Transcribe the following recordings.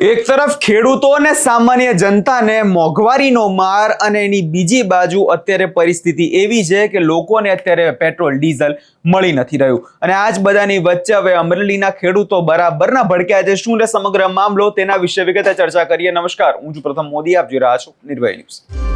એક તરફ ખેડૂતોને સામાન્ય જનતાને મોંઘવારીનો માર અને એની બીજી બાજુ અત્યારે પરિસ્થિતિ એવી છે કે લોકોને અત્યારે પેટ્રોલ ડીઝલ મળી નથી રહ્યું અને આ જ બધાની વચ્ચે હવે અમરેલીના ખેડૂતો બરાબરના ભડક્યા છે। શું છે સમગ્ર મામલો તેના વિશે વિગતે ચર્ચા કરીએ। નમસ્કાર, હું છું પ્રથમ મોદી, આપ જોઈ રહ્યા છો નિર્ભય ન્યૂઝ।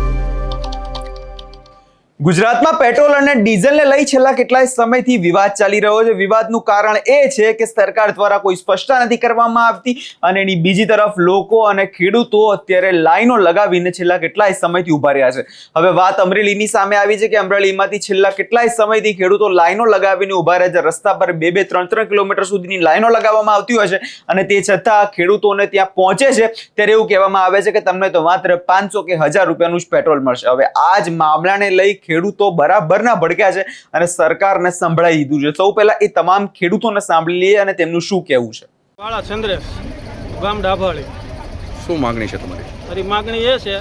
ગુજરાતમાં પેટ્રોલ અને ડીઝલને લઈ છેલ્લા કેટલાય સમયથી વિવાદ ચાલી રહ્યો છે। વિવાદનું કારણ એ છે કે સરકાર દ્વારા કોઈ સ્પષ્ટતા નથી કરવામાં આવતી અને એની બીજી તરફ લોકો અને ખેડૂતો અત્યારે લાઈનો લગાવીને છેલ્લા કેટલાય સમયથી ઊભા રહ્યા છે। હવે વાત અમરેલીની સામે આવી છે કે અમરેલીમાંથી છેલ્લા કેટલાય સમયથી ખેડૂતો લાઈનો લગાવીને ઊભા રહે છે। રસ્તા પર 2-3 કિલોમીટર સુધીની લાઈનો લગાવવામાં આવતી હોય છે અને તે છતાં ખેડૂતોને ત્યાં પહોંચે છે ત્યારે એવું કહેવામાં આવે છે કે તમને તો માત્ર 500 કે 1000 રૂપિયાનું જ પેટ્રોલ મળશે। હવે આ જ મામલાને લઈ ખેડૂતો બરાબરના ભડક્યા છે અને સરકારને સંભળાઈ દીધું છે। સૌ પહેલા એ તમામ ખેડૂતોને સાંભળી લઈએ અને તેમનું શું કહેવું છે। વાળા ચંદ્રેશ, ગામ ડાભાળી। શું માંગણી છે તમારી? મારી માંગણી એ છે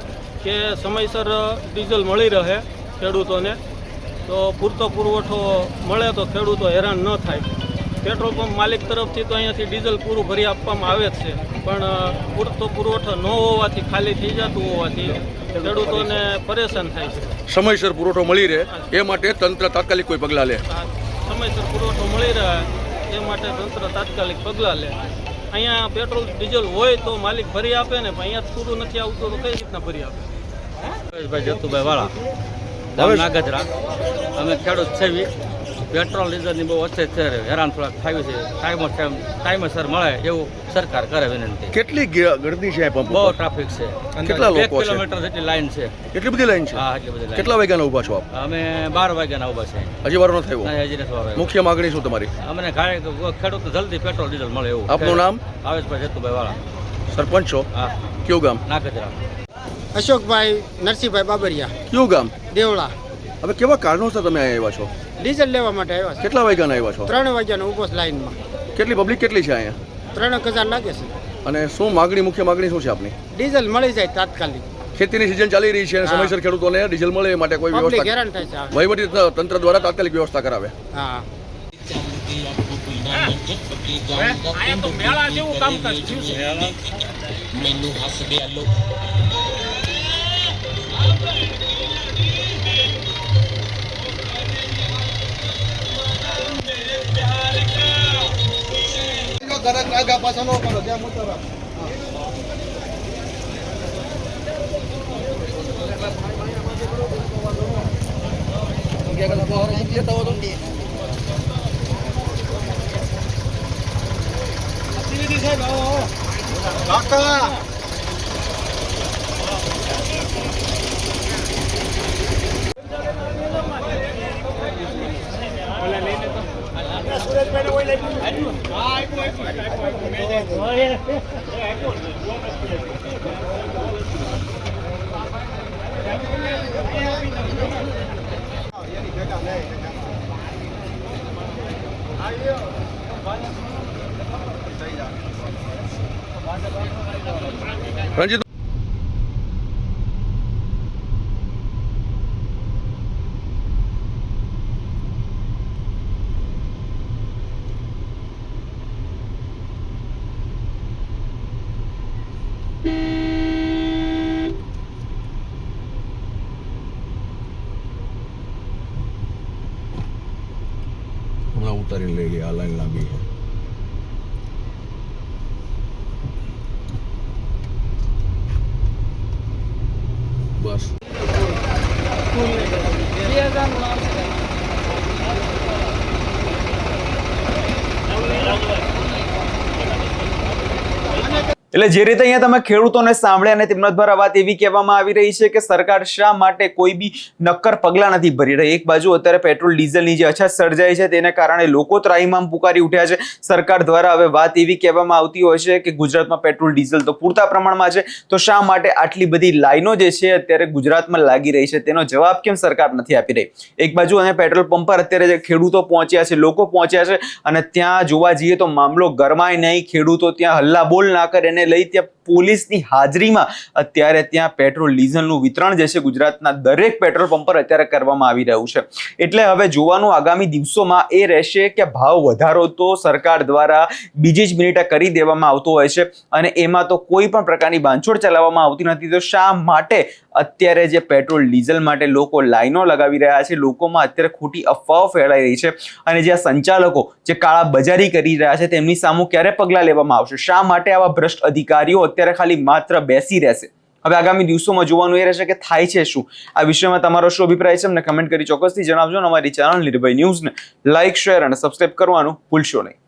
કે સમયસર ડીઝલ મળી રહે ખેડૂતોને, તો પૂરતો પુરવઠો મળે તો ખેડૂતો હેરાન ન થાય। પેટ્રોલ પંપ માલિક તરફથી તો અહીંયાથી ડીઝલ પૂરું ભરી આપવામાં આવે જ છે, પણ પૂરતો પુરવઠો ન હોવાથી, ખાલી થઈ જતું હોવાથી ખેડૂતોને પરેશાન થાય છે। સમયસર પુરવઠો મળી રહે એ માટે તંત્ર તાત્કાલિક કોઈ પગલાં લે? સમયસર પુરવઠો મળી રહે એ માટે તંત્ર તાત્કાલિક પગલાં લે। અહીંયા પેટ્રોલ ડીઝલ હોય તો માલિક ભરી આપે ને, પણ અહીંયા પૂરું નથી આવતું તો કઈ રીતના ભરી આપે? ભાઈ જતુભાઈ વાળા, ગામ નાગદરા। અમે ખેડૂત છે, પેટ્રોલ ડીઝલની બહુ અછત છે, હેરાન થોડાક થાય છે। ટાઈમસર મળે એવું સરકાર કરે વિનંતી। કેટલી ગળદી છે પંપ? બહુ ટ્રાફિક છે, કેટલા લોકો 1 કિલોમીટર જેટલી લાઈન છે। એટલી બધી લાઈન છે? હા, એટલી બધી લાઈન। કેટલા વાગ્યાના ઊભા છો આપ? અમે 12 વાગ્યાના ઊભા છે। હજી વારો ન થયો? નહીં, હજી નથી વારો। મુખ્ય માંગણી શું તમારી? અમને ખેડૂત જલ્દી પેટ્રોલ ડીઝલ મળે એવું। આપનું નામ? ભાવેશભાઈ જતુભાઈ વાળા, સરપંચ છો? હા। કયું ગામ? નાગદરા। અશોકભાઈ નરસિંહભાઈ બાબરિયા, કયું ગામ? દેવળા। હવે કેવા કારણોસર તમે આવ્યા છો? ડીઝલ લેવા માટે આવ્યા છે। કેટલા વાગ્યાના આવ્યા છો? 3 વાગ્યાનો ઊભો છે લાઈનમાં। કેટલી પબ્લિક કેટલી છે અહીંયા? 3000 લાગે છે। અને શું માંગણી, મુખ્ય માંગણી શું છે આપની? ડીઝલ મળી જાય તાત્કાલિક। ખેતીની સિઝન ચાલી રહી છે અને સમયસર ખેડૂતોને ડીઝલ મળે એ માટે કોઈ પબ્લિક વ્યવસ્થા, હેરાન થાય છે। વહીવટી તંત્ર દ્વારા તાત્કાલિક વ્યવસ્થા કરાવે। હા, રણજીત, હમણાં ઉતારીને લઈ લે, આ લાઈન લાંબી છે। બસ એટલે જે રીતે અહીંયા તમે ખેડૂતોને સાંભળ્યા અને તેમના દ્વારા વાત એવી કહેવામાં આવી રહી છે કે સરકાર શા માટે કોઈ બી નક્કર પગલાં નથી ભરી રહી। એક બાજુ અત્યારે પેટ્રોલ ડીઝલની જે અછત સર્જાઈ છે તેને કારણે લોકો ત્રાહિમામ પુકારી ઉઠ્યા છે। સરકાર દ્વારા હવે વાત એવી કહેવામાં આવતી હોય છે કે ગુજરાતમાં પેટ્રોલ ડીઝલ તો પૂરતા પ્રમાણમાં છે, તો શા માટે આટલી બધી લાઈનો જે છે અત્યારે ગુજરાતમાં લાગી રહી છે તેનો જવાબ કેમ સરકાર નથી આપી રહી। એક બાજુ અને પેટ્રોલ પંપ પર અત્યારે જે ખેડૂતો પહોંચ્યા છે, લોકો પહોંચ્યા છે અને ત્યાં જોવા જઈએ તો મામલો ગરમાય નહીં, ખેડૂતો ત્યાં હલ્લા બોલ ના કરે અને લઈ ત્યાં પોલીસની હાજરીમાં અત્યારે ત્યાં પેટ્રોલ ડીઝલનું વિતરણ જે છે ગુજરાતના દરેક પેટ્રોલ પંપ પર અત્યારે કરવામાં આવી રહ્યું છે. એટલે હવે જોવાનું આગામી દિવસોમાં એ રહેશે કે ભાવ વધારો તો સરકાર દ્વારા બીજી જ મિનિટે કરી દેવામાં આવતો હોય છે અને એમાં તો કોઈ પણ પ્રકારની બાંધછોડ ચલાવવામાં આવતી નથી. તો શા માટે અત્યારે જે પેટ્રોલ ડીઝલ માટે લોકો લાઈનો લગાવી રહ્યા છે, લોકોમાં અત્યારે ખોટી અફવાઓ ફેલાઈ રહી છે અને જે આ સંચાલકો જે કાળા બજારી કરી રહ્યા છે તેમની સામે ક્યારે પગલાં લેવામાં આવશે? શા માટે આવા ભ્રષ્ટ અધિકારીઓ અત્યારે ખાલી માત્ર બેસી રહેશે? હવે આગામી દિવસોમાં જોવાનું એ રહેશે કે થાય છે શું. આ વિષયમાં તમારો શું અભિપ્રાય છે અમને કમેન્ટ કરી ચોક્કસથી જણાવજો અને અમારી ચેનલ નિર્ભય ન્યૂઝને લાઇક, શેર અને સબસ્ક્રાઇબ કરવાનું ભૂલશો નહીં.